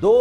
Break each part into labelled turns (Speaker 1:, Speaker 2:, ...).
Speaker 1: 2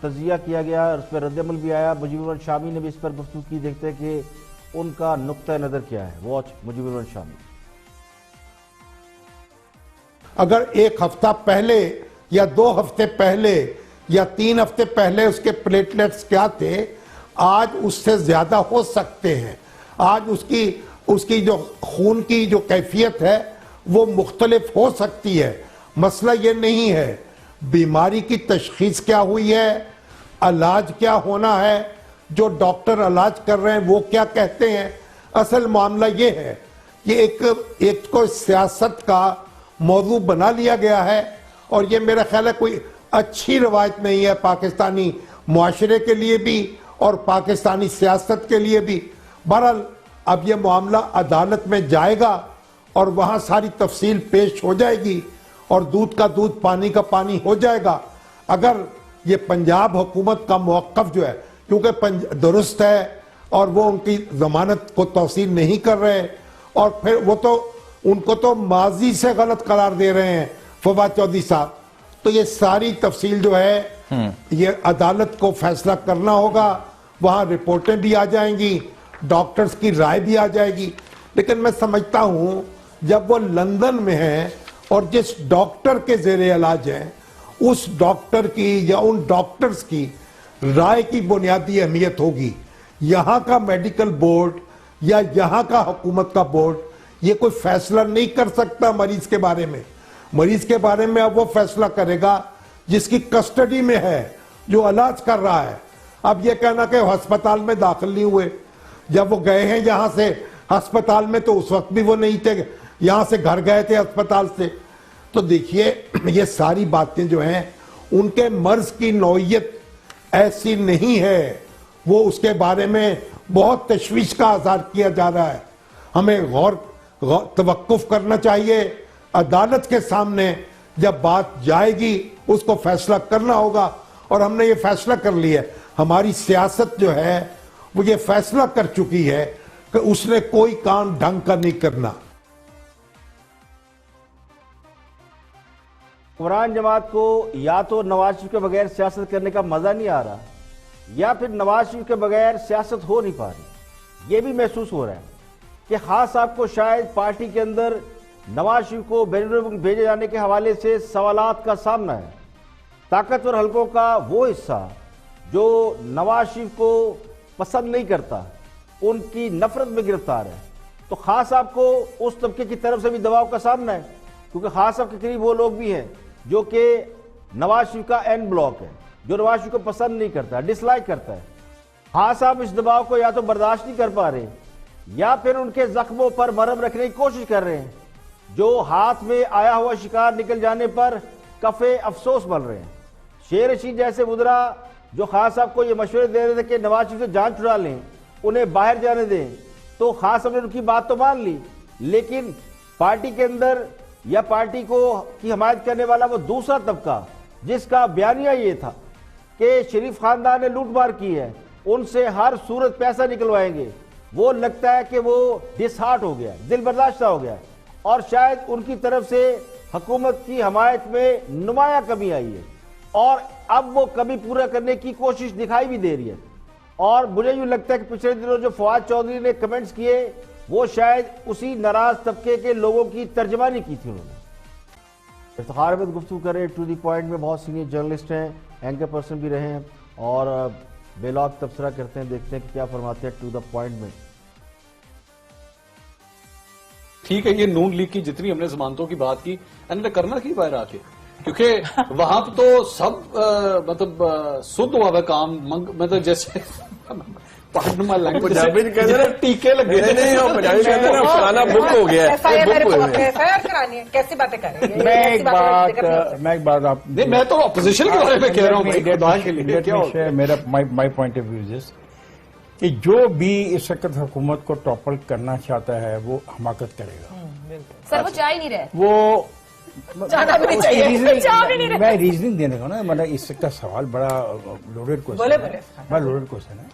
Speaker 1: تجزیہ کیا گیا اور اس پر رد عمل بھی آیا. مجیب الرحمان شامی نے بھی اس پر گفتگو کی. دیکھتے ہیں کہ ان کا نقطہ نظر کیا ہے. واچ مجیب الرحمان شامی.
Speaker 2: اگر ایک ہفتہ پہلے یا 2 ہفتے پہلے یا 3 ہفتے پہلے اس کے پلیٹلیٹس کیا تھے, آج اس سے زیادہ ہو سکتے ہیں. آج اس کی جو خون کی جو کیفیت ہے وہ مختلف ہو سکتی ہے. مسئلہ یہ نہیں ہے بیماری کی تشخیص کیا ہوئی ہے, علاج کیا ہونا ہے, جو ڈاکٹر علاج کر رہے ہیں وہ کیا کہتے ہیں. اصل معاملہ یہ ہے کہ ایک کو سیاست کا موضوع بنا لیا گیا ہے, اور یہ میرا خیال ہے کوئی اچھی روایت نہیں ہے پاکستانی معاشرے کے لیے بھی اور پاکستانی سیاست کے لیے بھی. بہرحال اب یہ معاملہ عدالت میں جائے گا اور وہاں ساری تفصیل پیش ہو جائے گی اور دودھ کا دودھ پانی کا پانی ہو جائے گا. اگر یہ پنجاب حکومت کا موقف جو ہے, کیونکہ درست ہے اور وہ ان کی ضمانت کو توثیق نہیں کر رہے, اور پھر وہ تو ان کو تو ماضی سے غلط قرار دے رہے ہیں فواد چودھری صاحب. تو یہ ساری تفصیل جو ہے یہ عدالت کو فیصلہ کرنا ہوگا. وہاں رپورٹیں بھی آ جائیں گی, ڈاکٹرز کی رائے بھی آ جائے گی. لیکن میں سمجھتا ہوں جب وہ لندن میں ہیں اور جس ڈاکٹر کے زیر علاج ہیں, اس ڈاکٹر کی یا ان ڈاکٹرز کی رائے کی بنیادی اہمیت ہوگی. یہاں کا میڈیکل بورڈ یا یہاں کا حکومت کا بورڈ یہ کوئی فیصلہ نہیں کر سکتا مریض کے بارے میں. مریض کے بارے میں اب وہ فیصلہ کرے گا جس کی کسٹڈی میں ہے, جو علاج کر رہا ہے. اب یہ کہنا کہ ہسپتال میں داخل نہیں ہوئے, جب وہ گئے ہیں یہاں سے ہسپتال میں تو اس وقت بھی وہ نہیں تھے, یہاں سے گھر گئے تھے ہسپتال سے. تو دیکھیے یہ ساری باتیں جو ہیں ان کے مرض کی نوعیت ایسی نہیں ہے, وہ اس کے بارے میں بہت تشویش کا اظہار کیا جا رہا ہے. ہمیں توقف کرنا چاہیے. عدالت کے سامنے جب بات جائے گی اس کو فیصلہ کرنا ہوگا, اور ہم نے یہ فیصلہ کر لیا ہے. ہماری سیاست جو ہے وہ یہ فیصلہ کر چکی ہے کہ اس نے کوئی کام ڈھنگ کا نہیں کرنا.
Speaker 1: حکمران جماعت کو یا تو نواز شریف کے بغیر سیاست کرنے کا مزہ نہیں آ رہا, یا پھر نواز شریف کے بغیر سیاست ہو نہیں پا رہی. یہ بھی محسوس ہو رہا ہے کہ خان صاحب کو شاید پارٹی کے اندر نواز شریف کو بین الاقوامی بھیجے جانے کے حوالے سے سوالات کا سامنا ہے. طاقتور حلقوں کا وہ حصہ جو نواز شریف کو پسند نہیں کرتا, ان کی نفرت میں گرفتار ہے. تو خان صاحب کو اس طبقے کی طرف سے بھی دباؤ کا سامنا ہے, کیونکہ خان صاحب کے قریب وہ لوگ بھی ہیں جو کہ نواز شریف کا این بلاک ہے, جو نواز شریف کو پسند نہیں کرتا, ڈس لائک کرتا ہے. خان صاحب اس دباؤ کو یا تو برداشت نہیں کر پا رہے, یا پھر ان کے زخموں پر مرہم رکھنے کی کوشش کر رہے ہیں, جو ہاتھ میں آیا ہوا شکار نکل جانے پر کفے افسوس بن رہے ہیں. شیر رشید جیسے وزراء جو خان صاحب کو یہ مشورے دے رہے تھے کہ نواز شریف سے جان چھڑا لیں, انہیں باہر جانے دیں, تو خان صاحب نے ان کی بات تو مان لی, لیکن پارٹی کے اندر یا پارٹی کی حمایت کرنے والا وہ دوسرا طبقہ جس کا بیانیہ یہ تھا کہ شریف خاندان نے لوٹ مار کی ہے, ان سے ہر صورت پیسہ نکلوائیں گے, وہ لگتا ہے کہ وہ ڈس ہارٹ ہو گیا, دل برداشتہ ہو گیا, اور شاید ان کی طرف سے حکومت کی حمایت میں نمایاں کمی آئی ہے, اور اب وہ کمی پورا کرنے کی کوشش دکھائی بھی دے رہی ہے. اور مجھے یوں لگتا ہے کہ پچھلے دنوں جو فواد چودھری نے کمنٹس کیے وہ شاید اسی ناراض طبقے کے لوگوں کی ترجمانی کی تھی. انہوں نے افتخار احمد گفتگو کرے ٹو دی پوائنٹ میں, بہت سینئر جرنلسٹ ہیں, اینکر پرسن بھی رہے ہیں, اور بے لوگ تبصرہ کرتے ہیں. دیکھتے ہیں کہ کیا فرماتے ہیں ٹو دا پوائنٹ میں.
Speaker 3: ٹھیک ہے, یہ نون لیگ کی جتنی ہم نے ضمانتوں کی بات کی, انہیں کرنا کی باہر آ کے, کیونکہ وہاں پہ تو سب مطلب سدھ ہوا ہے کام, مطلب جیسے ٹیکے لگے
Speaker 4: بک ہو گیا. کیسی باتیں کر رہے ہیں؟
Speaker 5: میں ایک بات آپ
Speaker 3: میں تو اپوزیشن کے بارے میں کہہ رہا ہوں.
Speaker 5: میرا my point of view is کہ جو بھی اس وقت حکومت کو ٹاپل کرنا چاہتا ہے وہ حماقت کرے گا.
Speaker 4: سر وہ چاہ ہی نہیں رہے,
Speaker 5: وہ میں ریزننگ دینے کا نا, مطلب اس کا سوال بڑا لوڈیڈ کوشچن ہے,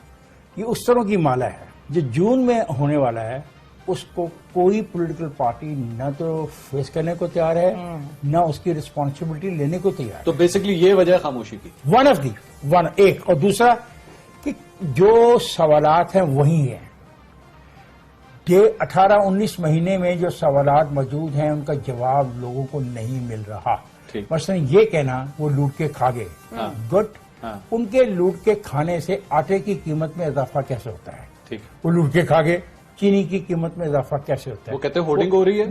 Speaker 5: یہ اس طرح کی مالا ہے جو جون میں ہونے والا ہے, اس کو کوئی پولیٹیکل پارٹی نہ تو فیس کرنے کو تیار ہے نہ اس کی رسپانسبلٹی لینے کو تیار ہے.
Speaker 3: تو بیسکلی یہ وجہ خاموشی کی.
Speaker 5: ایک اور دوسرا کہ جو سوالات ہیں وہی ہیں. یہ 18-19 مہینے میں جو سوالات موجود ہیں ان کا جواب لوگوں کو نہیں مل رہا. مثلا یہ کہنا وہ لوٹ کے کھا گئے, گڈ. ان کے لوٹ کے کھانے سے آٹے کی قیمت میں اضافہ کیسے ہوتا ہے؟ وہ لوٹ کے کھا گئے. چینی کی قیمت میں اضافہ کیسے ہوتا ہے؟
Speaker 3: وہ کہتے ہیں ہوردنگ ہو رہی ہے.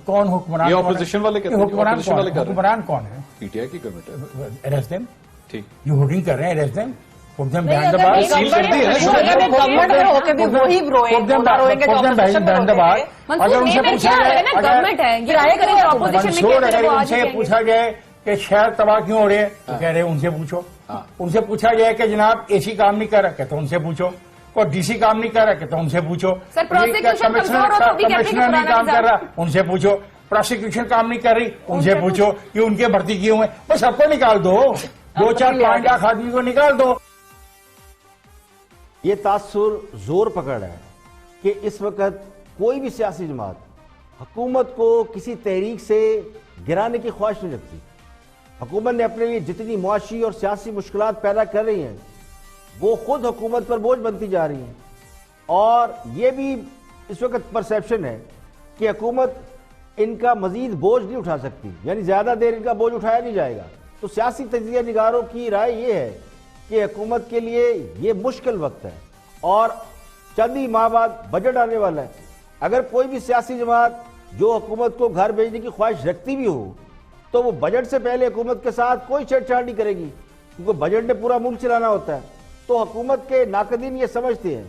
Speaker 5: کون حکمران؟
Speaker 3: یہ اپوزیشن والے کہتے ہیں.
Speaker 5: حکمران کون ہے؟
Speaker 3: پی ٹی آئی کی گورنمنٹ ہے.
Speaker 5: Arrest them.
Speaker 3: ٹھیک.
Speaker 5: یہ ہوردنگ کر رہے ہیں, اریسٹ دیم. اگر ان سے پوچھا جائے کہ شہر تباہ کیوں ہو رہے ہیں تو کہہ رہے ہیں ان سے پوچھو. ان سے پوچھا جائے کہ جناب اے سی کام نہیں کر رہا کہ تو ان سے پوچھو. اور ڈی سی کام نہیں کر رہا کہ تو ان سے پوچھو. کمشنر نہیں کام کر رہا ان سے پوچھو. پروسیکیوشن کام نہیں کر رہی ان سے پوچھو کہ ان کے بھرتی کیے ہوئے. بس سب کو نکال دو, 2-4-5 لاکھ آدمی کو نکال دو.
Speaker 1: یہ تاثر زور پکڑ ہے کہ اس وقت کوئی بھی سیاسی جماعت حکومت کو کسی تحریک سے گرانے کی خواہش نہیں رکھتی. حکومت نے اپنے لیے جتنی معاشی اور سیاسی مشکلات پیدا کر رہی ہیں وہ خود حکومت پر بوجھ بنتی جا رہی ہیں. اور یہ بھی اس وقت پرسیپشن ہے کہ حکومت ان کا مزید بوجھ نہیں اٹھا سکتی, یعنی زیادہ دیر ان کا بوجھ اٹھایا نہیں جائے گا. تو سیاسی تجزیہ نگاروں کی رائے یہ ہے کہ حکومت کے لیے یہ مشکل وقت ہے اور چند ہی ماہ بعد بجٹ آنے والا ہے. اگر کوئی بھی سیاسی جماعت جو حکومت کو گھر بھیجنے کی خواہش رکھتی بھی ہو تو وہ بجٹ سے پہلے حکومت کے ساتھ کوئی چھیڑ چھاڑ نہیں کرے گی, کیونکہ بجٹ نے پورا ملک چلانا ہوتا ہے. تو حکومت کے ناقدین یہ سمجھتے ہیں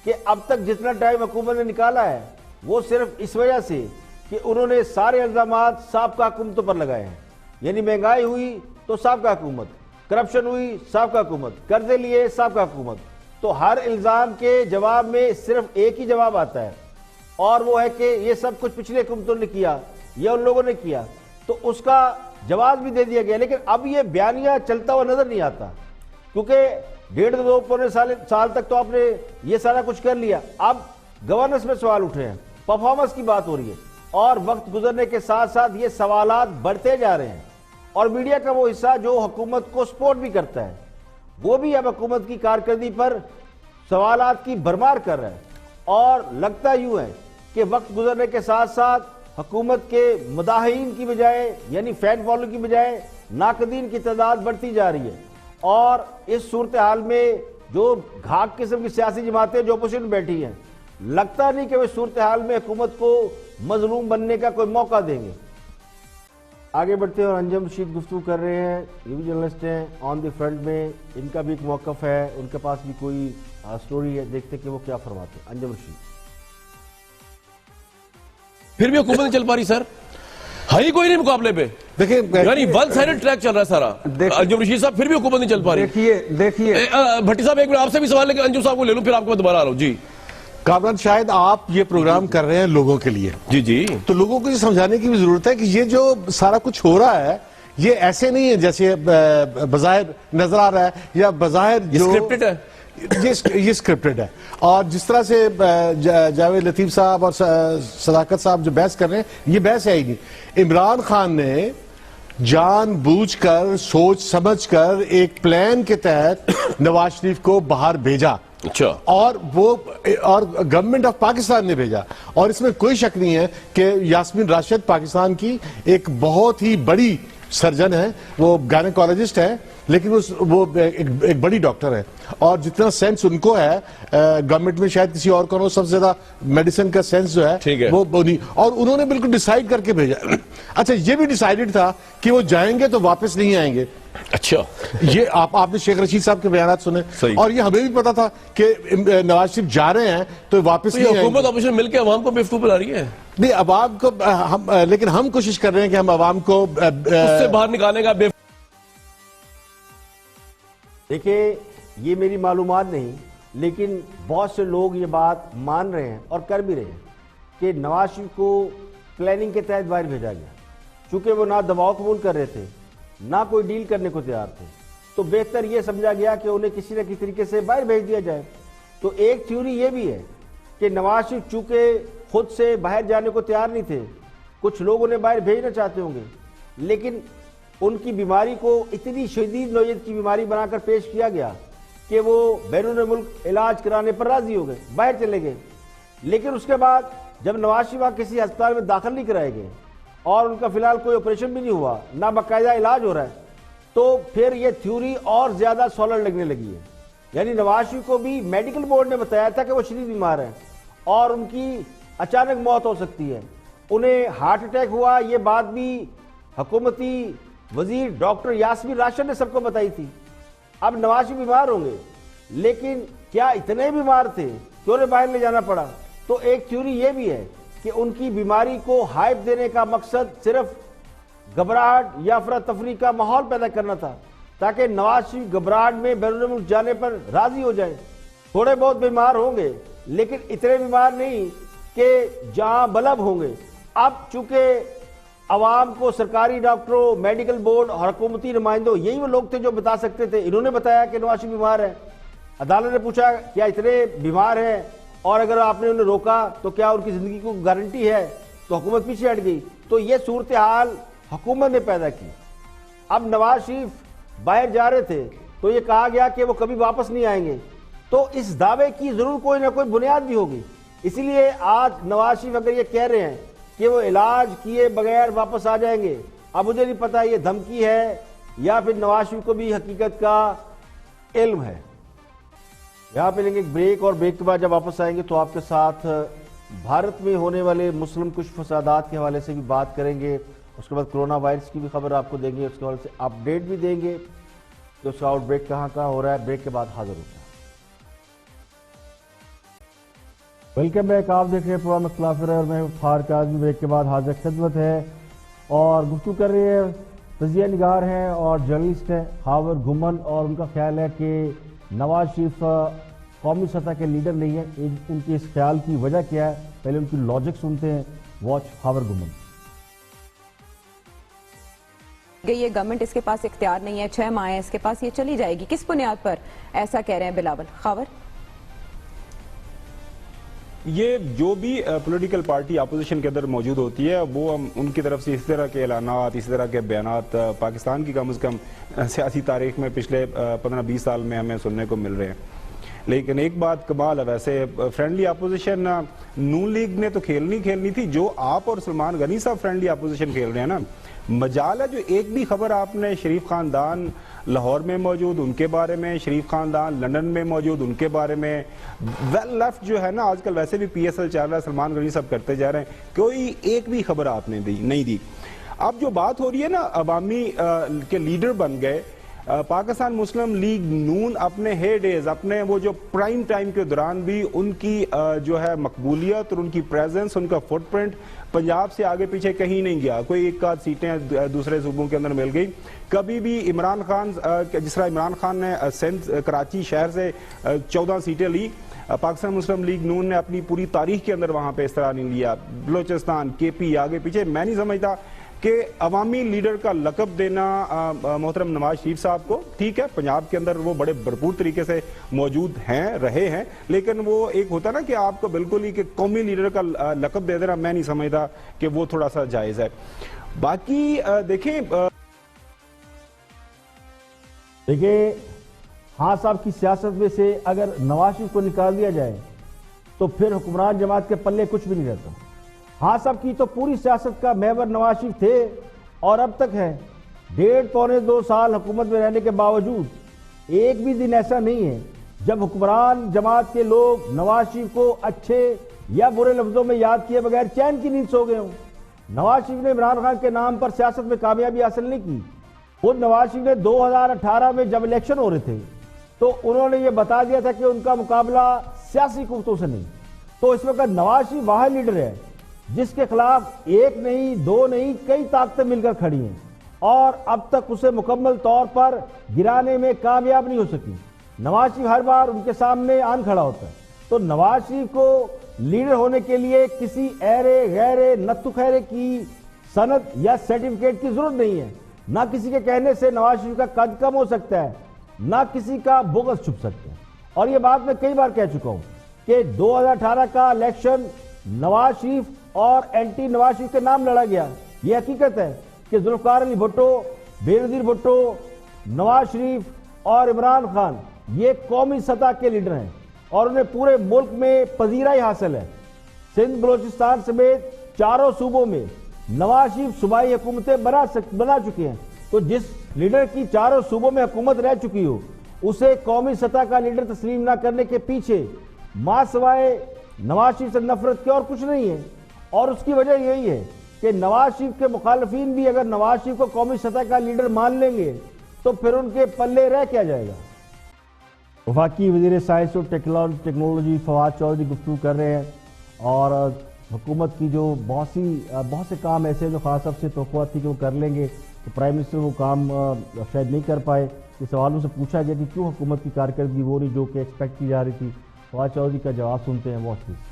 Speaker 1: کہ اب تک جتنا ٹائم حکومت نے نکالا ہے وہ صرف اس وجہ سے کہ انہوں نے سارے الزامات سابقہ حکومتوں پر لگائے ہیں. یعنی مہنگائی ہوئی تو سابقہ حکومت, کرپشن ہوئی سابقہ حکومت, قرضے لیے سابقہ حکومت. تو ہر الزام کے جواب میں صرف ایک ہی جواب آتا ہے اور وہ ہے کہ یہ سب کچھ پچھلے حکومتوں نے کیا, یہ ان لوگوں نے کیا. تو اس کا جواب بھی دے دیا گیا, لیکن اب یہ بیانیہ چلتا ہوا نظر نہیں آتا کیونکہ 1.5-2 سال تک تو آپ نے یہ سارا کچھ کر لیا. اب گورننس میں سوال اٹھے ہیں, پرفارمنس کی بات ہو رہی ہے اور وقت گزرنے کے ساتھ ساتھ یہ سوالات بڑھتے جا رہے ہیں. اور میڈیا کا وہ حصہ جو حکومت کو سپورٹ بھی کرتا ہے وہ بھی اب حکومت کی کارکردگی پر سوالات کی بھرمار کر رہا ہے. اور لگتا یوں ہے کہ وقت گزرنے کے ساتھ ساتھ حکومت کے مداحین کی بجائے یعنی فین فالو کی بجائے ناقدین کی تعداد بڑھتی جا رہی ہے. اور اس صورتحال میں جو گھاگ قسم کی سیاسی جماعتیں جو اپوزیشن میں بیٹھی ہیں لگتا نہیں کہ وہ صورتحال میں حکومت کو مظلوم بننے کا کوئی موقع دیں گے. آگے بڑھتے ہیں اور انجم رشید گفتگو کر رہے ہیں, یہ بھی جرنلسٹ ہیں آن دی فرنٹ میں, ان کا بھی ایک موقف ہے, ان کے پاس بھی کوئی سٹوری ہے, دیکھتے کہ وہ کیا فرماتے ہیں. انجم رشید.
Speaker 6: پھر بھی حکومت نہیں چل پا رہی سر, ہے ہی کوئی نہیں مقابلے پہ.
Speaker 2: دیکھیں
Speaker 6: یعنی ون سائیڈڈ ٹریک چل رہا ہے سارا. انجم رشید صاحب پھر بھی حکومت نہیں چل پا رہی.
Speaker 2: دیکھیے
Speaker 6: بھٹی صاحب ایک منٹ آپ سے بھی سوال ہے کہ انجم صاحب کو لے لوں پھر آپ کو میں دوبارہ آ رہا ہوں. جی
Speaker 2: کامران, شاید آپ یہ پروگرام کر رہے ہیں لوگوں کے لیے,
Speaker 6: جی جی,
Speaker 2: تو لوگوں کو یہ سمجھانے کی بھی ضرورت ہے کہ یہ جو سارا کچھ ہو رہا ہے یہ ایسے نہیں ہے جیسے بظاہر نظر آ رہا ہے یا بظاہر
Speaker 6: اسکرپٹڈ ہے.
Speaker 2: یہ اسکرپٹڈ ہے. اور جس طرح سے جاوید لطیف صاحب اور صداقت صاحب جو بحث کر رہے ہیں یہ بحث ہے ہی نہیں. عمران خان نے جان بوجھ کر سوچ سمجھ کر ایک پلان کے تحت نواز شریف کو باہر بھیجا,
Speaker 6: اچھا,
Speaker 2: اور گورنمنٹ آف پاکستان نے بھیجا. اور اس میں کوئی شک نہیں ہے کہ یاسمین راشد پاکستان کی ایک بہت ہی بڑی سرجن ہے, وہ گائنیکالوجسٹ ہے, لیکن وہ ایک بڑی ڈاکٹر ہے. اور جتنا سینس ان کو ہے گورنمنٹ میں شاید کسی اور کو نہ, سب سے زیادہ میڈیسن کا سینس جو ہے وہ نہیں. اور انہوں نے بالکل ڈیسائیڈ کر کے بھیجا. اچھا, یہ بھی ڈیسائیڈڈ تھا کہ وہ جائیں گے تو واپس نہیں آئیں گے.
Speaker 6: اچھا,
Speaker 2: یہ آپ نے شیخ رشید صاحب کے بیانات سنے, اور یہ ہمیں بھی پتا تھا کہ نواز شریف جا رہے ہیں تو واپس نہیں آئیں گے.
Speaker 6: حکومت اپوزیشن مل کے عوام کو بیوقوف بنا رہی ہے.
Speaker 2: نہیں, عوام کو لیکن ہم کوشش کر رہے ہیں کہ ہم عوام کو
Speaker 6: اس سے باہر نکالنے کا.
Speaker 1: دیکھیں, یہ میری معلومات نہیں لیکن بہت سے لوگ یہ بات مان رہے ہیں اور کر بھی رہے ہیں کہ نواز شریف کو پلاننگ کے تحت باہر بھیجا گیا, چونکہ وہ نہ دباؤ قبول کر رہے تھے نہ کوئی ڈیل کرنے کو تیار تھے. تو بہتر یہ سمجھا گیا کہ انہیں کسی نہ کسی طریقے سے باہر بھیج دیا جائے. تو ایک تھیوری یہ بھی ہے کہ نواز شریف چونکہ خود سے باہر جانے کو تیار نہیں تھے، کچھ لوگ انہیں باہر بھیجنا چاہتے ہوں گے، لیکن ان کی بیماری کو اتنی شدید نوعیت کی بیماری بنا کر پیش کیا گیا کہ وہ بیرون ملک علاج کرانے پر راضی ہو گئے، باہر چلے گئے۔ لیکن اس کے بعد جب نواز شریف کسی ہسپتال میں داخل نہیں کرائے گئے اور ان کا فی الحال کوئی آپریشن بھی نہیں ہوا، نہ باقاعدہ علاج ہو رہا ہے، تو پھر یہ تھیوری اور زیادہ سالڈ لگنے لگی ہے۔ یعنی نواز شریف کو بھی میڈیکل بورڈ نے بتایا تھا کہ وہ شدید بیمار ہیں اور ان کی اچانک موت ہو سکتی ہے، انہیں ہارٹ اٹیک ہوا، یہ بات بھی حکومتی وزیر ڈاکٹر یاسمین راشد نے سب کو بتائی تھی۔ اب نواز شریف بیمار ہوں گے، لیکن کیا اتنے بیمار تھے کہ انہیں باہر لے جانا پڑا؟ تو ایک تھیوری یہ بھی ہے کہ ان کی بیماری کو ہائپ دینے کا مقصد صرف گھبراہٹ یا افراتفری کا ماحول پیدا کرنا تھا، تاکہ نواز شریف گھبراہٹ میں بیرون ملک جانے پر راضی ہو جائیں۔ تھوڑے بہت بیمار ہوں گے لیکن اتنے بیمار نہیں کہ جہاں بلب ہوں گے۔ اب چونکہ عوام کو سرکاری ڈاکٹروں، میڈیکل بورڈ اور حکومتی نمائندوں، یہی وہ لوگ تھے جو بتا سکتے تھے، انہوں نے بتایا کہ نواز شریف بیمار ہے۔ عدالت نے پوچھا کیا اتنے بیمار ہیں اور اگر آپ نے انہیں روکا تو کیا ان کی زندگی کو گارنٹی ہے؟ تو حکومت پیچھے ہٹ گئی۔ تو یہ صورتحال حکومت نے پیدا کی۔ اب نواز شریف باہر جا رہے تھے تو یہ کہا گیا کہ وہ کبھی واپس نہیں آئیں گے، تو اس دعوے کی ضرور کوئی نہ کوئی بنیاد بھی ہوگی۔ اسی لیے آج نواز شریف اگر یہ کہہ رہے ہیں کہ وہ علاج کیے بغیر واپس آ جائیں گے، اب مجھے نہیں پتا یہ دھمکی ہے یا پھر نواز شریف کو بھی حقیقت کا علم ہے۔ یہاں پہ لیں گے ایک بریک، اور بریک کے بعد جب واپس آئیں گے تو آپ کے ساتھ بھارت میں ہونے والے مسلم کش فسادات کے حوالے سے بھی بات کریں گے، اس کے بعد کرونا وائرس کی بھی خبر آپ کو دیں گے، اس کے حوالے سے اپڈیٹ بھی دیں گے کہ اس کا آؤٹ بریک کہاں ہو رہا ہے۔ بریک کے بعد حاضر ہوتا ہے۔ ویلکم بیک، آپ دیکھ رہے ہیں پروگرام اختلاف رائے اور میں افتخار کاظمی۔ بریک کے بعد حاضر خدمت ہے اور گفتگو کر رہے ہیں، تجزیہ نگار ہیں اور جرنلسٹ ہیں خاور گھمن، اور ان کا خیال ہے کہ نواز شریف قومی سطح کے لیڈر نہیں ہے۔ ان کے اس خیال کی وجہ کیا ہے، پہلے ان کی لاجک سنتے ہیں۔ واچ خاور گھمن۔
Speaker 7: یہ گورنمنٹ اس کے پاس اختیار نہیں ہے، 6 ماہ ہے اس کے پاس، یہ چلی جائے گی، کس بنیاد پر ایسا کہہ رہے ہیں بلاول؟ خاور،
Speaker 8: یہ جو بھی پولیٹیکل پارٹی اپوزیشن کے اندر موجود ہوتی ہے وہ ان کی طرف سے اس طرح کے اعلانات، اس طرح کے بیانات پاکستان کی کم از کم سیاسی تاریخ میں پچھلے 15-20 سال میں ہمیں سننے کو مل رہے ہیں۔ لیکن ایک بات کمال ہے، ویسے فرینڈلی اپوزیشن نون لیگ نے تو کھیلنی تھی، جو آپ اور سلمان غنی صاحب فرینڈلی اپوزیشن کھیل رہے ہیں نا، مجال ہے جو ایک بھی خبر آپ نے شریف خاندان لاہور میں موجود ان کے بارے میں، شریف خاندان لندن میں موجود ان کے بارے میں، ویل لیفٹ جو ہے نا آج کل ویسے بھی پی ایس ایل چل رہا ہے، سلمان غنی صاحب کرتے جا رہے ہیں، کوئی ایک بھی خبر آپ نے نہیں دی۔ اب جو بات ہو رہی ہے نا عوامی کے لیڈر بن گئے، پاکستان مسلم لیگ نون اپنے ہیئر ڈیز، اپنے وہ جو پرائم ٹائم کے دوران بھی ان کی جو ہے مقبولیت اور ان کی پریزنس، ان کا فٹ پرنٹ پنجاب سے آگے پیچھے کہیں نہیں گیا۔ کوئی ایک آدھ سیٹیں دوسرے صوبوں کے اندر مل گئی۔ کبھی بھی عمران خان، جس طرح عمران خان نے سندھ کراچی شہر سے 14 سیٹیں لی، پاکستان مسلم لیگ نون نے اپنی پوری تاریخ کے اندر وہاں پہ اس طرح نہیں لیا۔ بلوچستان، کے پی آگے پیچھے، میں نہیں سمجھتا کہ عوامی لیڈر کا لقب دینا محترم نواز شریف صاحب کو، ٹھیک ہے پنجاب کے اندر وہ بڑے بھرپور طریقے سے موجود ہیں، رہے ہیں، لیکن وہ ایک ہوتا نا کہ آپ کو بالکل ہی کہ قومی لیڈر کا لقب دے دینا، میں نہیں سمجھتا کہ وہ تھوڑا سا جائز ہے۔ باقی دیکھیں
Speaker 1: ہاں صاحب کی سیاست میں سے اگر نواز شریف کو نکال دیا جائے تو پھر حکمران جماعت کے پلے کچھ بھی نہیں رہتا۔ ہاں صاحب کی تو پوری سیاست کا محور نواز شریف تھے اور اب تک ہے۔ 1.5-2 سال حکومت میں رہنے کے باوجود ایک بھی دن ایسا نہیں ہے جب حکمران جماعت کے لوگ نواز شریف کو اچھے یا برے لفظوں میں یاد کیے بغیر چین کی نیند سو گئے ہوں۔ نواز شریف نے عمران خان کے نام پر سیاست میں کامیابی حاصل نہیں کی۔ خود نواز شریف نے 2018 میں جب الیکشن ہو رہے تھے تو انہوں نے یہ بتا دیا تھا کہ ان کا مقابلہ سیاسی قوتوں سے نہیں۔ تو اس وقت نواز شریف واحد لیڈر ہے جس کے خلاف ایک نہیں، 2 نہیں، کئی طاقتیں مل کر کھڑی ہیں اور اب تک اسے مکمل طور پر گرانے میں کامیاب نہیں ہو سکی۔ نواز شریف ہر بار ان کے سامنے آن کھڑا ہوتا ہے۔ تو نواز شریف کو لیڈر ہونے کے لیے کسی ایرے غیرے نتو خیرے کی سند یا سرٹیفکیٹ کی ضرورت نہیں ہے۔ نہ کسی کے کہنے سے نواز شریف کا قد کم ہو سکتا ہے، نہ کسی کا بغض چھپ سکتا ہے، اور یہ بات میں کئی بار کہہ چکا ہوں کہ 2018 کا الیکشن نواز شریف اور اینٹی نواز شریف کے نام لڑا گیا. یہ حقیقت ہے کہ ذوالفقار علی بھٹو, بےنظیر بھٹو, نواز شریف اور عمران خان یہ قومی سطح کے لیڈر ہیں اور انہیں پورے ملک میں پذیرائی حاصل ہے. سندھ بلوچستان سمیت چاروں صوبوں میں نواز شریف صوبائی حکومتیں بنا چکے ہیں. تو جس لیڈر کی چاروں صوبوں میں حکومت رہ چکی ہو اسے قومی سطح کا لیڈر تسلیم نہ کرنے کے پیچھے ماں سوائے نواز شریف سے نفرت کے اور کچھ نہیں ہے. اور اس کی وجہ یہی ہے کہ نواز شریف کے مخالفین بھی اگر نواز شریف کو قومی سطح کا لیڈر مان لیں گے تو پھر ان کے پلے رہ کیا جائے گا. وفاقی وزیر سائنس اور ٹیکنالوجی فواد چودھری گفتگو کر رہے ہیں اور حکومت کی جو بہت سے کام ایسے ہیں جو خاص طور سے توقعات تھی کہ وہ کر لیں گے تو پرائم منسٹر وہ کام شاید نہیں کر پائے. یہ سوالوں سے پوچھا گیا کہ کیوں حکومت کی کارکردگی وہ نہیں جو کہ ایکسپیکٹ کی جا رہی تھی. فواد چودھری کا جواب سنتے ہیں. Watch please.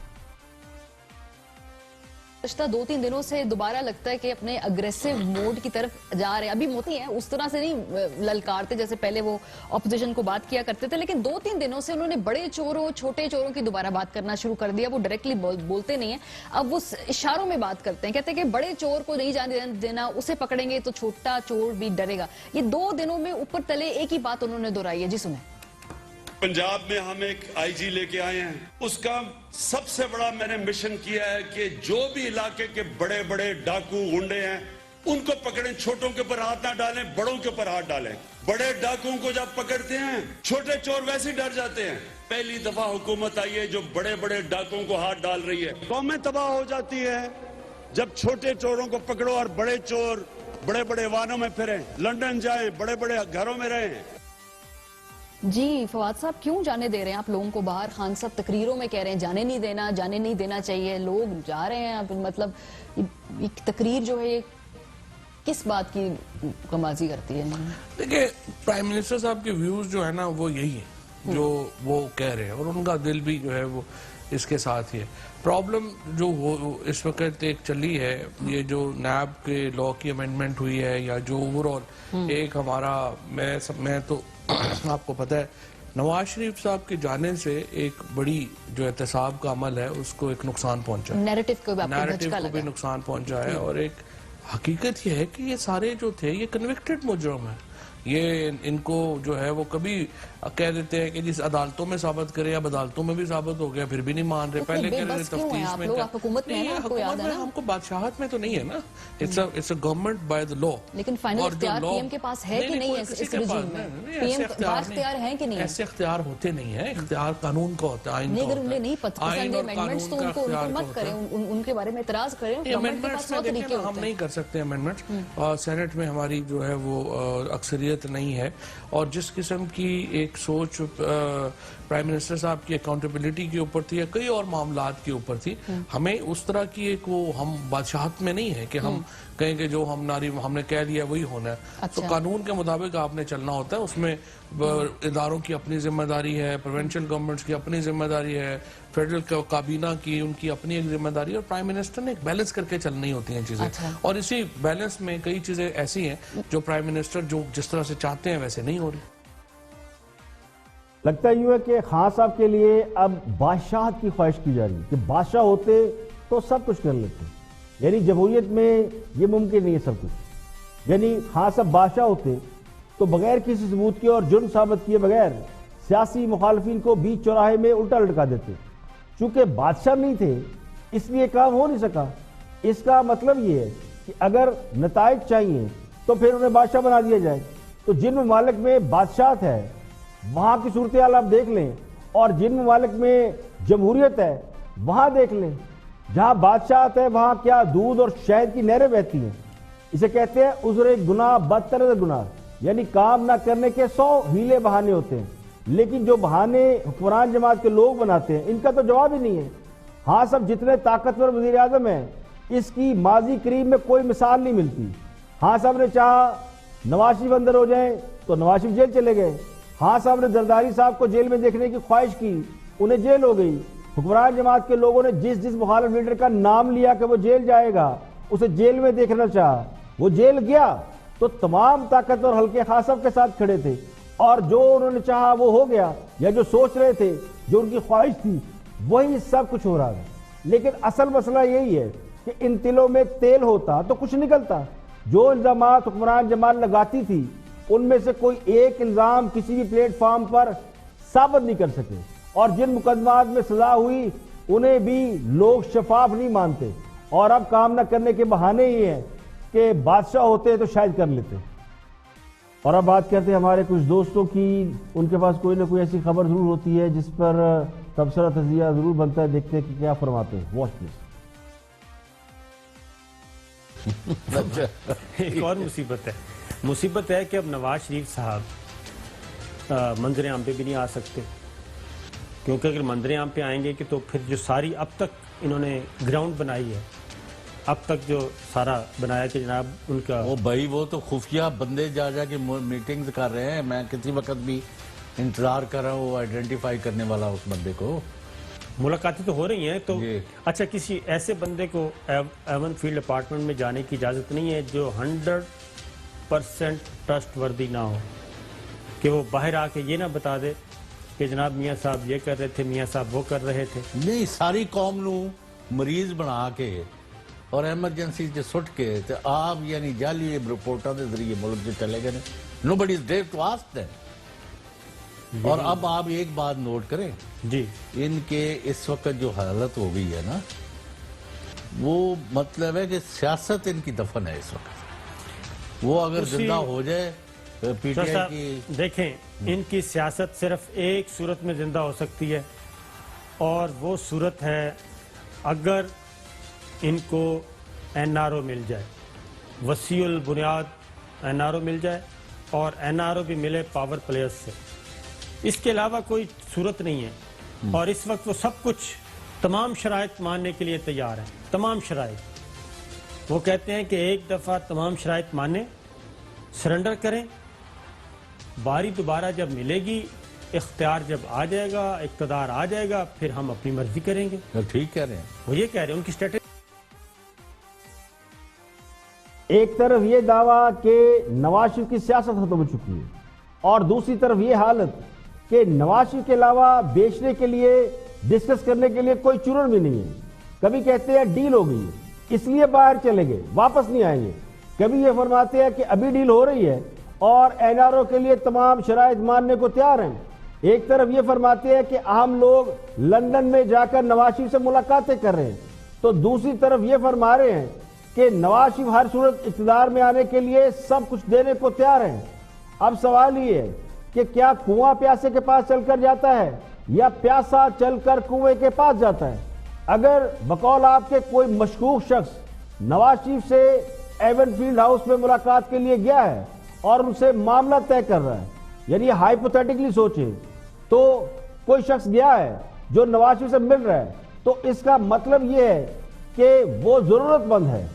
Speaker 9: گزشتہ 2-3 دنوں سے دوبارہ لگتا ہے کہ اپنے اگریسو موڈ کی طرف جا رہے ہیں. ابھی موتی ہیں اس طرح سے نہیں للکارتے جیسے پہلے وہ اپوزیشن کو بات کیا کرتے تھے, لیکن 2-3 دنوں سے انہوں نے بڑے چوروں چھوٹے چوروں کی دوبارہ بات کرنا شروع کر دیا. وہ ڈائریکٹلی بولتے نہیں ہیں, اب وہ اشاروں میں بات کرتے ہیں. کہتے ہیں کہ بڑے چور کو نہیں جانے دینا, اسے پکڑیں گے تو چھوٹا چور بھی ڈرے گا. یہ 2 دنوں میں اوپر تلے ایک ہی بات انہوں نے دہرائی ہے. جی سنیں.
Speaker 10: پنجاب میں ہم ایک آئی جی لے کے آئے ہیں. اس کا سب سے بڑا میں نے مشن کیا ہے کہ جو بھی علاقے کے بڑے بڑے ڈاکو گنڈے ہیں ان کو پکڑیں, چھوٹوں کے اوپر ہاتھ نہ ڈالیں, بڑوں کے اوپر ہاتھ ڈالیں. بڑے ڈاکوؤں کو جب پکڑتے ہیں چھوٹے چور ویسے ڈر جاتے ہیں. پہلی دفعہ حکومت آئی ہے جو بڑے بڑے ڈاکوؤں کو ہاتھ ڈال رہی ہے. قومیں تباہ ہو جاتی ہے جب چھوٹے چوروں کو پکڑو اور بڑے چور بڑے بڑے وانوں میں پھریں, لندن جائیں, بڑے بڑے گھروں میں رہیں.
Speaker 9: جی فواد صاحب, کیوں جانے دے رہے ہیں آپ لوگوں کو باہر؟ خان صاحب تقریروں میں کہہ رہے ہیں جانے نہیں دینا چاہیے. لوگ جا رہے ہیں, مطلب ایک تقریر جو ہے یہ کس بات کی کمازی کرتی ہے؟
Speaker 11: دیکھیں, پرائم منسٹر صاحب کے ویوز جو ہے نا وہ یہی ہیں جو وہ کہہ رہے ہیں اور ان کا دل بھی جو ہے وہ اس کے ساتھ ہی ہے. پرابلم جو اس وقت ایک چلی ہے, یہ جو نیب کے لا کی امینڈمنٹ ہوئی ہے یا جو اوور آل ایک ہمارا میں تو آپ کو پتہ ہے نواز شریف صاحب کے جانے سے ایک بڑی جو احتساب کا عمل ہے اس کو ایک نقصان پہنچا ہے,
Speaker 9: نیریٹو
Speaker 11: کو بھی نقصان پہنچا ہے. اور ایک حقیقت یہ ہے کہ یہ سارے جو تھے یہ کنوکٹڈ مجرم ہیں. یہ ان کو جو ہے وہ کبھی کہہ دیتے ہیں کہ جس عدالتوں میں ثابت کرے, اب عدالتوں میں بھی ثابت ہو گیا پھر بھی نہیں مان رہے. پہلے کہہ رہے تفتیش میں,
Speaker 9: حکومت میں
Speaker 11: ہم کو بادشاہت میں تو نہیں ہے نا, it's a government by the law.
Speaker 9: لیکن فائنل اختیار پی ایم کے پاس ہے کہ نہیں اس رجیم میں؟ پی ایم اختیار ہیں کہ نہیں؟
Speaker 11: ایسے اختیار ہوتے نہیں ہیں, اختیار قانون کا ہوتا ہے, آئین کا ہوتا ہے.
Speaker 9: نہیں پسند امینڈمنٹس تو ان کو مت کریں, ان کے بارے میں اعتراض کریں.
Speaker 11: امینڈمنٹس میں دیکھیں ہم نہیں کر سکتے امینڈمنٹس. سینٹ میں ہماری جو ہے وہ اکثریت نہیں ہے اور جس قسم کی ایک سوچ پرائم منسٹر صاحب کی اکاؤنٹیبلٹی کے اوپر تھی یا کئی اور معاملات کے اوپر تھی, ہمیں اس طرح کی ایک وہ ہم بادشاہت میں نہیں ہے کہ ہم کہیں کہ جو ہم نے کہہ دیا وہی ہونا ہے. تو قانون کے مطابق آپ نے چلنا ہوتا ہے. اس میں اداروں کی اپنی ذمہ داری ہے, پروونشل گورنمنٹس کی اپنی ذمہ داری ہے, فیڈرل کابینہ کی ان کی اپنی ایک ذمہ داری ہے, اور پرائم منسٹر نے ایک بیلنس کر کے چلنی ہوتی ہیں چیزیں. اور اسی بیلنس میں کئی چیزیں ایسی ہیں جو پرائم منسٹر جو جس طرح سے چاہتے ہیں ویسے نہیں ہو رہی.
Speaker 1: لگتا یوں ہے کہ خان صاحب کے لیے اب بادشاہت کی خواہش کی جا رہی ہے کہ بادشاہ ہوتے تو سب کچھ کر لیتے, یعنی جمہوریت میں یہ ممکن نہیں ہے سب کچھ. یعنی خان صاحب بادشاہ ہوتے تو بغیر کسی ثبوت کے اور جرم ثابت کیے بغیر سیاسی مخالفین کو بیچ چوراہے میں الٹا لٹکا دیتے. چونکہ بادشاہ نہیں تھے اس لیے کام ہو نہیں سکا. اس کا مطلب یہ ہے کہ اگر نتائج چاہیے تو پھر انہیں بادشاہ بنا دیا جائے. تو جن ممالک میں بادشاہت ہے وہاں کی صورتحال آپ دیکھ لیں, اور جن ممالک میں جمہوریت ہے وہاں دیکھ لیں. جہاں بادشاہت ہے وہاں کیا دودھ اور شہد کی نہریں بہتی ہیں. اسے کہتے ہیں عذر گناہ بدتر گناہ, یعنی کام نہ کرنے کے 100 ہیلے بہانے ہوتے ہیں, لیکن جو بہانے حکمران جماعت کے لوگ بناتے ہیں ان کا تو جواب ہی نہیں ہے. ہاں سب جتنے طاقتور وزیر اعظم ہیں اس کی ماضی قریب میں کوئی مثال نہیں ملتی. ہاں صاحب نے چاہا نواز شریف اندر ہو جائیں تو نواز شریف جیل چلے گئے. ہاں صاحب نے زرداری صاحب کو جیل میں دیکھنے کی خواہش کی, انہیں جیل ہو گئی. حکمران جماعت کے لوگوں نے جس مخالف لیڈر کا نام لیا کہ وہ جیل جائے گا اسے جیل میں دیکھنا چاہا, وہ جیل گیا تو تمام طاقتور حلقے خان صاحب کے ساتھ کھڑے تھے. اور جو انہوں نے چاہا وہ ہو گیا، یا جو سوچ رہے تھے، جو ان کی خواہش تھی، وہی سب کچھ ہو رہا ہے. لیکن اصل مسئلہ یہی ہے کہ ان تلوں میں تیل ہوتا تو کچھ نکلتا. جو الزامات حکمران جماعت لگاتی تھی ان میں سے کوئی ایک الزام کسی بھی پلیٹ فارم پر ثابت نہیں کر سکے، اور جن مقدمات میں سزا ہوئی انہیں بھی لوگ شفاف نہیں مانتے، اور اب کام نہ کرنے کے بہانے ہی ہیں کہ بادشاہ ہوتے تو شاید کر لیتے. اور اب بات کرتے ہیں ہمارے کچھ دوستوں کی. ان کے پاس کوئی نہ کوئی ایسی خبر ضرور ہوتی ہے جس پر تبصرہ تجزیہ ضرور بنتا ہے. دیکھتے ہیں کہ کیا فرماتے ہیں. Watch please.
Speaker 12: ایک اور مصیبت ہے کہ اب نواز شریف صاحب منظر عام پہ بھی نہیں آ سکتے، کیونکہ اگر منظر عام پہ آئیں گے کہ تو پھر جو ساری اب تک انہوں نے گراؤنڈ بنائی ہے، اب تک جو سارا بنایا کہ جناب ان کا
Speaker 13: وہ تو خفیہ بندے جا کے میٹنگز کر رہے ہیں. میں کسی وقت بھی انتظار کر رہا ہوں آئیڈینٹیفائی کرنے والا اس بندے کو.
Speaker 12: ملاقاتیں تو ہو رہی ہیں. تو اچھا، کسی ایسے بندے کو ایون فیلڈ اپارٹمنٹ میں جانے کی اجازت نہیں ہے جو 100% ٹرسٹ وردی نہ ہو، کہ وہ باہر آ کے یہ نہ بتا دے کہ جناب میاں صاحب یہ کر رہے تھے، میاں صاحب وہ کر رہے تھے.
Speaker 13: نہیں، ساری قوم نو مریض بنا کے اور ایمرجنسی سے سٹ کے آپ یعنی جعلی رپورٹاں دے ذریعے ملک سے چلے گئے. Nobody is dare to ask them. اور اب آپ ایک بات نوٹ کریں
Speaker 12: جی،
Speaker 13: ان کے اس وقت جو حالت ہو گئی ہے نا، وہ مطلب ہے کہ سیاست ان کی دفن ہے اس وقت. وہ اگر زندہ ہو جائے پی ٹی آئی کی،
Speaker 12: دیکھیں ان کی سیاست صرف ایک صورت میں زندہ ہو سکتی ہے، اور وہ صورت ہے اگر ان کو این آر او مل جائے، وسیع البنیاد این آر او مل جائے، اور این آر او بھی ملے پاور پلیئرز سے. اس کے علاوہ کوئی صورت نہیں ہے. اور اس وقت وہ سب کچھ تمام شرائط ماننے کے لیے تیار ہیں، تمام شرائط. وہ کہتے ہیں کہ ایک دفعہ تمام شرائط مانیں، سرنڈر کریں، باری دوبارہ جب ملے گی، اختیار جب آ جائے گا، اقتدار آ جائے گا، پھر ہم اپنی مرضی کریں گے.
Speaker 13: ٹھیک کہہ رہے ہیں.
Speaker 12: وہ یہ کہہ رہے ہیں، ان کی اسٹریٹجی.
Speaker 1: ایک طرف یہ دعویٰ کہ نواز شریف کی سیاست ختم ہو چکی ہے، اور دوسری طرف یہ حالت کہ نواز شریف کے علاوہ بیچنے کے لیے، ڈسکس کرنے کے لیے کوئی چرن بھی نہیں ہے. کبھی کہتے ہیں ڈیل ہو گئی ہے اس لیے باہر چلے گئے، واپس نہیں آئیں گے. کبھی یہ فرماتے ہیں کہ ابھی ڈیل ہو رہی ہے اور این آر او کے لیے تمام شرائط ماننے کو تیار ہیں. ایک طرف یہ فرماتے ہیں کہ اہم لوگ لندن میں جا کر نواز شریف سے ملاقاتیں کر رہے ہیں، تو دوسری طرف یہ فرما رہے ہیں کہ نواز شریف ہر صورت اقتدار میں آنے کے لیے سب کچھ دینے کو تیار ہیں. اب سوال یہ ہے کہ کیا کنواں پیاسے کے پاس چل کر جاتا ہے یا پیاسا چل کر کنویں کے پاس جاتا ہے؟ اگر بقول آپ کے کوئی مشکوک شخص نواز شریف سے ایون فیلڈ ہاؤس میں ملاقات کے لیے گیا ہے اور ان سے معاملہ طے کر رہا ہے، یعنی ہائپوتھیٹیکلی سوچیں تو کوئی شخص گیا ہے جو نواز شریف سے مل رہا ہے، تو اس کا مطلب یہ ہے کہ وہ ضرورت مند ہے،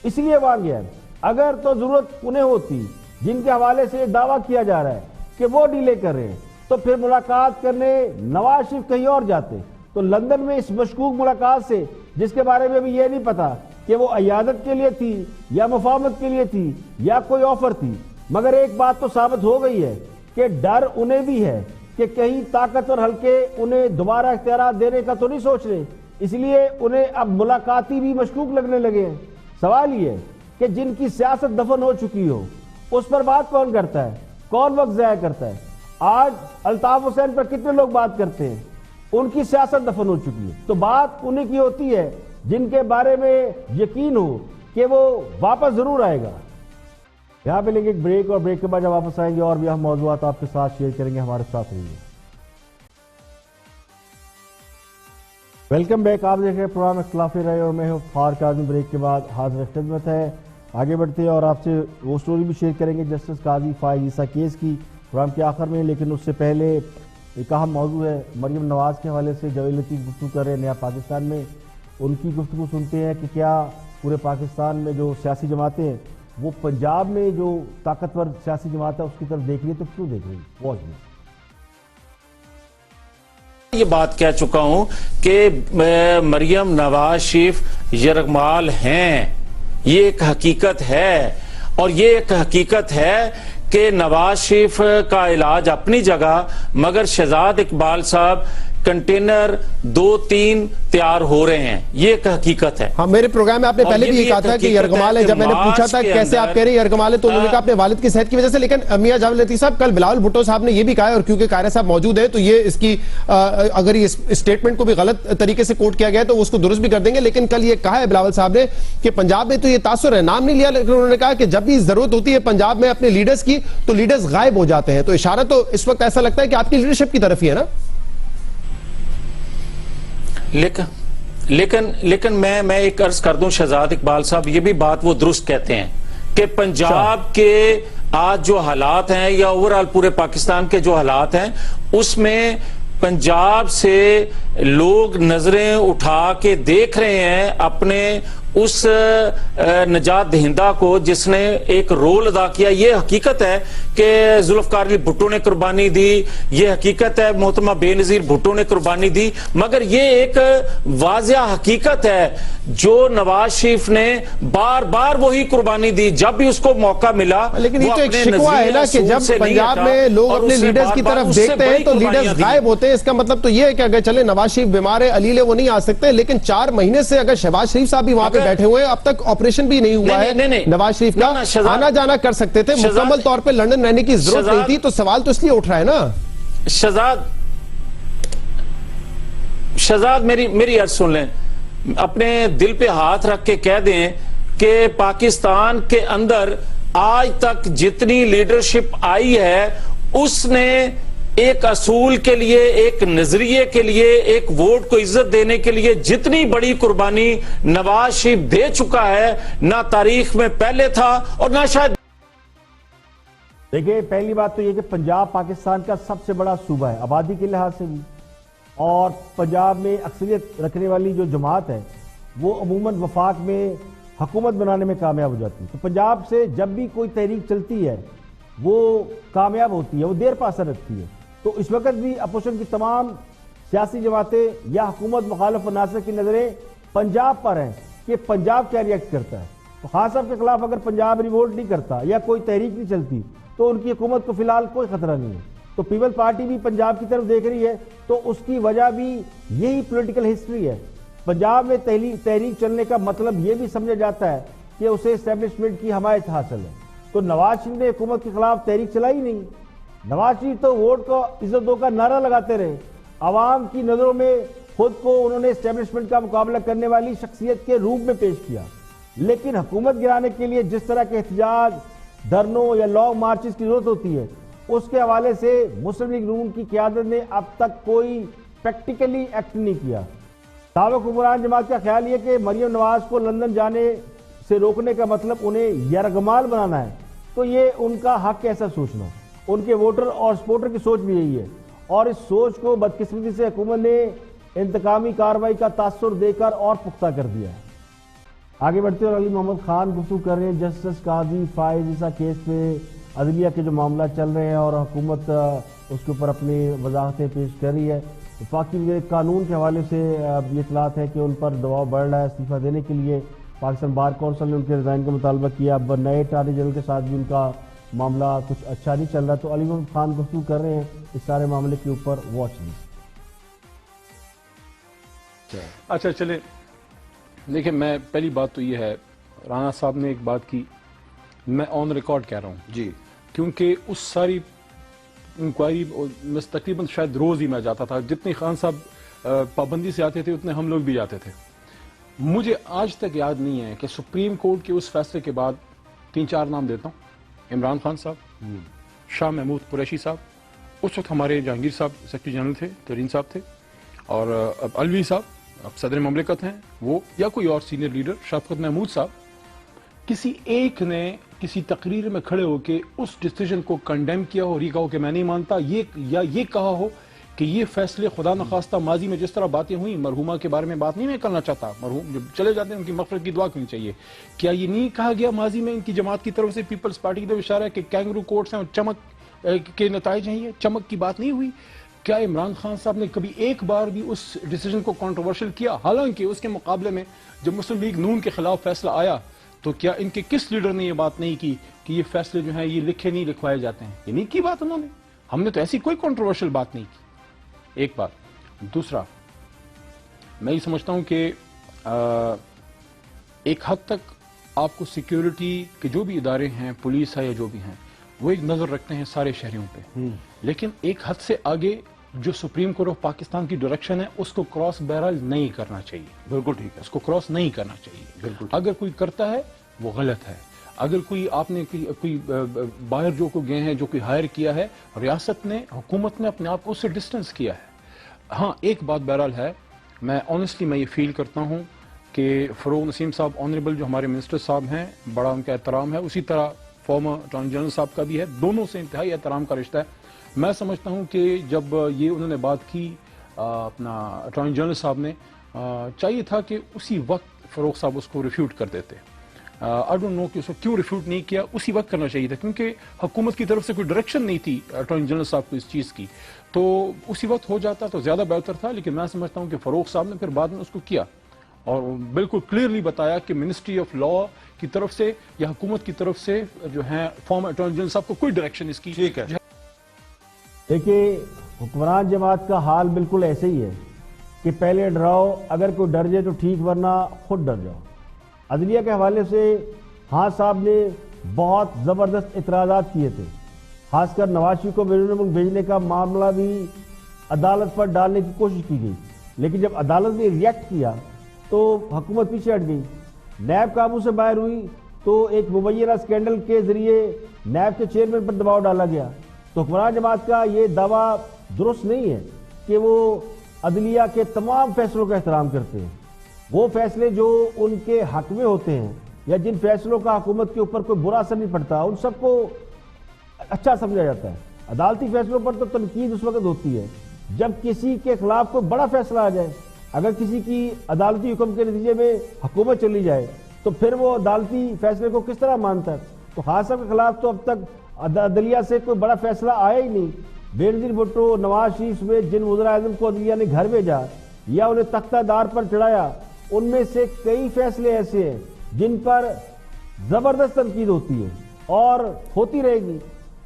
Speaker 1: اس لیے وہاں گیا ہے. اگر تو ضرورت انہیں ہوتی جن کے حوالے سے یہ دعویٰ کیا جا رہا ہے کہ وہ ڈیلے کر رہے ہیں، تو پھر ملاقات کرنے نواز شریف کہیں اور جاتے. تو لندن میں اس مشکوک ملاقات سے، جس کے بارے میں بھی یہ نہیں پتا کہ وہ عیادت کے لیے تھی یا مفاہمت کے لیے تھی یا کوئی آفر تھی، مگر ایک بات تو ثابت ہو گئی ہے کہ ڈر انہیں بھی ہے کہ کہیں طاقتور حلقے انہیں دوبارہ اختیارات دینے کا تو نہیں سوچ رہے، اس لیے انہیں اب ملاقاتی بھی مشکوک لگنے لگے ہیں. سوال یہ ہے کہ جن کی سیاست دفن ہو چکی ہو اس پر بات کون کرتا ہے، کون وقت ضائع کرتا ہے؟ آج الطاف حسین پر کتنے لوگ بات کرتے ہیں؟ ان کی سیاست دفن ہو چکی ہے. تو بات انہیں کی ہوتی ہے جن کے بارے میں یقین ہو کہ وہ واپس ضرور آئے گا. یہاں پہ لیں گے ایک بریک، اور بریک کے بعد جب واپس آئیں گے اور بھی ہم موضوعات آپ کے ساتھ شیئر کریں گے. ہمارے ساتھ رہیے. Welcome back. آپ دیکھ رہے ہیں پروگرام اختلاف رائے اور میں ہوں افتخار کاظمی. بریک کے بعد حاضر خدمت ہے. آگے بڑھتے ہیں اور آپ سے وہ سٹوری بھی شیئر کریں گے جسٹس قاضی فائز عیسیٰ کیس کی پروگرام کے آخر میں. لیکن اس سے پہلے ایک اہم موضوع ہے مریم نواز کے حوالے سے. جویل لطیف گفتگو کر رہے ہیں نیا پاکستان میں. ان کی گفتگو سنتے ہیں کہ کیا پورے پاکستان میں جو سیاسی جماعتیں ہیں وہ پنجاب میں جو طاقتور سیاسی جماعت ہے اس کی طرف دیکھ رہی ہے، تو کیوں دیکھ رہی ہے؟ واچ میں
Speaker 14: یہ بات کہہ چکا ہوں کہ مریم نواز شریف یرغمال ہیں، یہ ایک حقیقت ہے. اور یہ ایک حقیقت ہے کہ نواز شریف کا علاج اپنی جگہ، مگر شہزاد اقبال صاحب کنٹینر 2-3 تیار ہو رہے ہیں، یہ ایک حقیقت ہے۔
Speaker 15: ہاں، میرے پروگرام میں آپ نے پہلے بھی یہ کہا تھا کہ یرغمال ہے، جب میں نے پوچھا تھا کیسے آپ کہہ رہے ہیں یرغمال ہے تو انہوں نے کہا اپنے والد کی صحت کی وجہ سے، لیکن میاں جاوید لطیف صاحب کل بلاول بھٹو صاحب نے یہ بھی کہا ہے، اور کیونکہ قاہرہ صاحب موجود ہے تو یہ اس کی اگر یہ اسٹیٹمنٹ کو بھی غلط طریقے سے کوٹ کیا گیا ہے تو اس کو درست بھی کر دیں گے، لیکن کل یہ کہا ہے بلاول صاحب نے کہ پنجاب میں تو یہ تاثر ہے، نام نہیں لیا، لیکن انہوں نے کہا کہ جب بھی ضرورت ہوتی ہے پنجاب میں اپنے لیڈرز کی تو لیڈرز غائب ہو جاتے ہیں، تو اشارہ تو اس وقت ایسا لگتا ہے کہ آپ کی لیڈرشپ کی طرف ہی ہے نا؟
Speaker 14: لیکن میں ایک عرض کر دوں شہزاد اقبال صاحب، یہ بھی بات وہ درست کہتے ہیں کہ پنجاب کے آج جو حالات ہیں یا اوورال پورے پاکستان کے جو حالات ہیں اس میں پنجاب سے لوگ نظریں اٹھا کے دیکھ رہے ہیں اپنے اس نجات دہندہ کو جس نے ایک رول ادا کیا۔ یہ حقیقت ہے کہ ذوالفقار علی بھٹو نے قربانی دی، یہ حقیقت ہے محترمہ بے نظیر بھٹو نے قربانی دی، مگر یہ ایک واضح حقیقت ہے جو نواز شریف نے بار بار وہی قربانی دی جب بھی اس کو موقع ملا۔
Speaker 15: لیکن یہ تو ایک شکوہ ہے نا کہ جب پنجاب میں لوگ اپنے لیڈرز کی طرف دیکھتے ہیں تو لیڈرز غائب ہوتے ہیں، اس کا مطلب تو یہ ہے کہ اگر چلے نواز شریف بیمار ہے، علیل ہے، وہ نہیں آ سکتے، لیکن 4 مہینے سے اگر شہباز شریف صاحب بھی وہاں پہ بیٹھے ہوئے اب تک آپریشن بھی نہیں ہوا ہے نواز شریف کا، آنا جانا کر سکتے تھے، مکمل طور پہ لندن رہنے کی ضرورت نہیں تھی، تو سوال تو اس لیے اٹھ رہا ہے نا۔
Speaker 14: شہزاد میری عرض سن لیں، اپنے دل پہ ہاتھ رکھ کے کہہ دیں کہ پاکستان کے اندر آج تک جتنی لیڈرشپ آئی ہے اس نے ایک اصول کے لیے، ایک نظریے کے لیے، ایک ووٹ کو عزت دینے کے لیے جتنی بڑی قربانی نواز شریف دے چکا ہے نہ تاریخ میں پہلے تھا اور نہ شاید۔
Speaker 1: دیکھیں، پہلی بات تو یہ کہ پنجاب پاکستان کا سب سے بڑا صوبہ ہے آبادی کے لحاظ سے بھی، اور پنجاب میں اکثریت رکھنے والی جو جماعت ہے وہ عموماً وفاق میں حکومت بنانے میں کامیاب ہو جاتی ہے۔ تو پنجاب سے جب بھی کوئی تحریک چلتی ہے وہ کامیاب ہوتی ہے، وہ دیر پا اثر رکھتی ہے۔ تو اس وقت بھی اپوزیشن کی تمام سیاسی جماعتیں یا حکومت مخالف عناصر کی نظریں پنجاب پر ہیں کہ پنجاب کیا ریئیکٹ کرتا ہے۔ تو خان صاحب کے خلاف اگر پنجاب ریوولٹ نہیں کرتا یا کوئی تحریک نہیں چلتی تو ان کی حکومت کو فی الحال کوئی خطرہ نہیں ہے۔ تو پیپل پارٹی بھی پنجاب کی طرف دیکھ رہی ہے، تو اس کی وجہ بھی یہی پولیٹیکل ہسٹری ہے۔ پنجاب میں تحریک چلنے کا مطلب یہ بھی سمجھا جاتا ہے کہ اسے اسٹیبلشمنٹ کی حمایت حاصل ہے۔ تو نواز شریف نے حکومت کے خلاف تحریک چلائی نہیں، نواز شریف تو ووٹ کو عزت دو کا نعرہ لگاتے رہے، عوام کی نظروں میں خود کو انہوں نے اسٹیبلشمنٹ کا مقابلہ کرنے والی شخصیت کے روپ میں پیش کیا۔ لیکن حکومت گرانے کے لیے جس طرح کے احتجاج، دھرنوں یا لانگ مارچز کی ضرورت ہوتی ہے، اس کے حوالے سے مسلم لیگ نون کی قیادت نے اب تک کوئی پریکٹیکلی ایکٹ نہیں کیا۔ سابق حکمران جماعت کا خیال یہ کہ مریم نواز کو لندن جانے سے روکنے کا مطلب انہیں یرغمال بنانا ہے، تو یہ ان کا حق ایسا سوچنا، ان کے ووٹر اور سپورٹر کی سوچ بھی یہی ہے، اور اس سوچ کو بدقسمتی سے حکومت نے انتقامی کارروائی کا تاثر دے کر اور پختہ کر دیا ہے۔ آگے بڑھتے اور علی محمد خان گفتگو کر رہے ہیں جسٹس قاضی فائز عیسیٰ کیس پہ، عدلیہ کے جو معاملات چل رہے ہیں اور حکومت اس کے اوپر اپنی وضاحتیں پیش کر رہی ہے۔ وفاقی قانون کے حوالے سے یہ اطلاعات ہے کہ ان پر دباؤ بڑھ رہا ہے استعفیٰ دینے کے لیے۔ پاکستان بار کونسل نے ان کے ریزائن کا مطالبہ کیا، اب نئے اٹارنی جنرل کے ساتھ بھی ان کا معاملہ کچھ اچھا نہیں چل رہا، تو علی محمد خان گفتگو کر رہے ہیں اس سارے معاملے کے اوپر، واچ لیجیے۔
Speaker 16: اچھا چلیں، دیکھیں، میں پہلی بات تو یہ ہے، رانا صاحب نے ایک بات کی، میں آن ریکارڈ کہہ رہا ہوں جی، کیونکہ اس ساری انکوائری میں تقریباً شاید روز ہی میں جاتا تھا، جتنی خان صاحب پابندی سے آتے تھے اتنے ہم لوگ بھی جاتے تھے۔ مجھے آج تک یاد نہیں ہے کہ سپریم کورٹ کے اس فیصلے کے بعد 3-4 نام دیتا ہوں، عمران خان صاحب، شاہ محمود قریشی صاحب، اس وقت ہمارے جہانگیر صاحب سیکرٹری جنرل تھے، ترین صاحب تھے، اور اب الوی صاحب اب صدر مملکت ہیں وہ، یا کوئی اور سینئر لیڈر، شفقت محمود صاحب، کسی ایک نے کسی تقریر میں کھڑے ہو کے اس ڈیسیژن کو کنڈیم کیا ہو اور یہ کہا ہو کہ میں نہیں مانتا، یہ کہا ہو کہ یہ فیصلے خدا نخواستہ ماضی میں جس طرح باتیں ہوئیں، مرحومہ کے بارے میں بات نہیں میں کرنا چاہتا، مرحوم جب چلے جاتے ہیں ان کی مغفرت کی دعا کرنی چاہیے، کیا یہ نہیں کہا گیا ماضی میں ان کی جماعت کی طرف سے پیپلز پارٹی کی طرف اشارہ ہے کہ کینگرو کوٹس ہیں اور چمک کے نتائج ہیں، یہ چمک کی بات نہیں ہوئی؟ کیا عمران خان صاحب نے کبھی ایک بار بھی اس ڈیسیژن کو کنٹروورشل کیا؟ حالانکہ اس کے مقابلے میں جب مسلم لیگ نون کے خلاف فیصلہ آیا تو کیا ان کے کس لیڈر نے یہ بات نہیں کی کہ یہ فیصلے جو ہیں یہ لکھے نہیں لکھوائے جاتے ہیں؟ یہ نہیں کی بات انہوں نے. ہم نے تو ایسی کوئی کنٹروورشل بات نہیں کی. ایک بات. دوسرا, میں یہ سمجھتا ہوں کہ ایک حد تک آپ کو سیکیورٹی کے جو بھی ادارے ہیں, پولیس ہے یا جو بھی ہیں, وہ ایک نظر رکھتے ہیں سارے شہریوں پہ, لیکن ایک حد سے آگے جو سپریم کورٹ آف پاکستان کی ڈائریکشن ہے اس کو کراس بہرحال نہیں کرنا چاہیے.
Speaker 8: بالکل ٹھیک ہے,
Speaker 16: اس کو کراس نہیں کرنا چاہیے. بالکل. اگر کوئی کرتا ہے وہ غلط ہے. اگر کوئی آپ نے کوئی باہر جو کو گئے ہیں, جو کوئی ہائر کیا ہے, ریاست نے, حکومت نے اپنے آپ کو اس سے ڈسٹنس کیا ہے. ہاں ایک بات بہرحال ہے, میں آنیسٹلی میں یہ فیل کرتا ہوں کہ فروغ نسیم صاحب آنریبل جو ہمارے منسٹر صاحب ہیں, بڑا ان کا احترام ہے, اسی طرح فارمر اٹارنی جنرل صاحب کا بھی ہے, دونوں سے انتہائی احترام کا رشتہ ہے. میں سمجھتا ہوں کہ جب یہ انہوں نے بات کی اپنا اٹارنی جنرل صاحب نے, چاہیے تھا کہ اسی وقت فروغ صاحب اس کو ریفیوٹ کر دیتے. آئی ڈونٹ نو کہ اس کو کیوں ریفیوٹ نہیں کیا, اسی وقت کرنا چاہیے تھا, کیونکہ حکومت کی طرف سے کوئی ڈائریکشن نہیں تھی اٹارنی جنرل صاحب کو اس چیز کی, تو اسی وقت ہو جاتا تو زیادہ بہتر تھا. لیکن میں سمجھتا ہوں کہ فروغ صاحب نے پھر بعد میں اس کو کیا اور بالکل کلیئرلی بتایا کہ منسٹری آف لا کی طرف سے یا حکومت کی طرف سے جو ہے فارمر اٹارنی جنرل صاحب کو کوئی ڈائریکشن اس کی.
Speaker 8: ٹھیک ہے.
Speaker 1: دیکھیے حکمران جماعت کا حال بالکل ایسے ہی ہے کہ پہلے ڈراؤ, اگر کوئی ڈر جائے تو ٹھیک, ورنہ خود ڈر جاؤ. عدلیہ کے حوالے سے ہاں صاحب نے بہت زبردست اعتراضات کیے تھے, خاص کر نواز شریف کو بیرون ملک بھیجنے کا معاملہ بھی عدالت پر ڈالنے کی کوشش کی گئی, لیکن جب عدالت نے ریئیکٹ کیا تو حکومت پیچھے ہٹ گئی. نیب قابو سے باہر ہوئی تو ایک مبینہ اسکینڈل کے ذریعے نیب کے چیئرمین پر دباؤ ڈالا گیا. تو حکمران جماعت کا یہ دعویٰ درست نہیں ہے کہ وہ عدلیہ کے تمام فیصلوں کا احترام کرتے ہیں. وہ فیصلے جو ان کے حق میں ہوتے ہیں یا جن فیصلوں کا حکومت کے اوپر کوئی برا اثر نہیں پڑتا, ان سب کو اچھا سمجھا جاتا ہے. عدالتی فیصلوں پر تو تنقید اس وقت ہوتی ہے جب کسی کے خلاف کوئی بڑا فیصلہ آ جائے. اگر کسی کی عدالتی حکم کے نتیجے میں حکومت چلی جائے تو پھر وہ عدالتی فیصلے کو کس طرح مانتا ہے. تو خان صاحب کے خلاف تو اب تک عدلیہ سے کوئی بڑا فیصلہ آیا ہی نہیں. بینظیر بھٹو, نواز شریف میں جن وزراء اعظم کو عدلیہ نے گھر بھیجا یا انہیں تختہ دار پر چڑھایا, ان میں سے کئی فیصلے ایسے ہیں جن پر زبردست تنقید ہوتی ہے اور ہوتی رہے گی,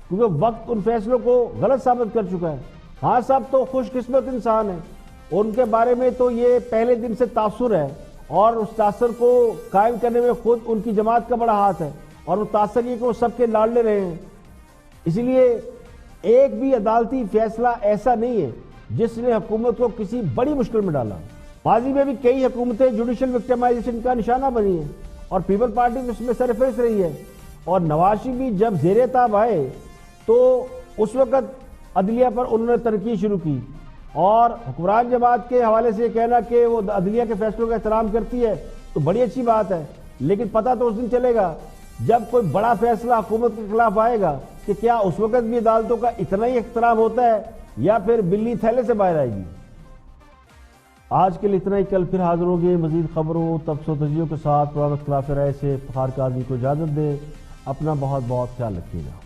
Speaker 1: کیونکہ وقت ان فیصلوں کو غلط ثابت کر چکا ہے. خان صاحب تو خوش قسمت انسان ہیں, ان کے بارے میں تو یہ پہلے دن سے تاثر ہے اور اس تاثر کو قائم کرنے میں خود ان کی جماعت کا بڑا ہاتھ ہے, اور وہ تاثر یہ کہ وہ سب کے لاڈلے رہے ہیں. اس لیے ایک بھی عدالتی فیصلہ ایسا نہیں ہے جس نے حکومت کو کسی بڑی مشکل میں ڈالا. ماضی میں بھی کئی حکومتیں جوڈیشل وکٹمائزیشن کا نشانہ بنی ہیں اور پیپل پارٹی اس میں سرفہرست رہی ہے. اور نواز شریف بھی جب زیر تاب آئے تو اس وقت عدلیہ پر انہوں نے تنقید شروع کی, اور حکمران جماعت کے حوالے سے کہنا کہ وہ عدلیہ کے فیصلوں کا احترام کرتی ہے تو بڑی اچھی بات ہے, لیکن پتہ تو اس دن چلے گا جب کوئی بڑا فیصلہ حکومت کے خلاف آئے گا کہ کیا اس وقت بھی عدالتوں کا اتنا ہی احترام ہوتا ہے یا پھر بلی تھیلے سے باہر آئے گی. آج کے لیے اتنا ہی, کل پھر حاضر ہوں گے مزید خبروں, تبصروں, تجزیوں کے ساتھ. پروگرام خلاف رائے سے افتخار کاظمی کو اجازت دیں. اپنا بہت بہت خیال رکھیے گا.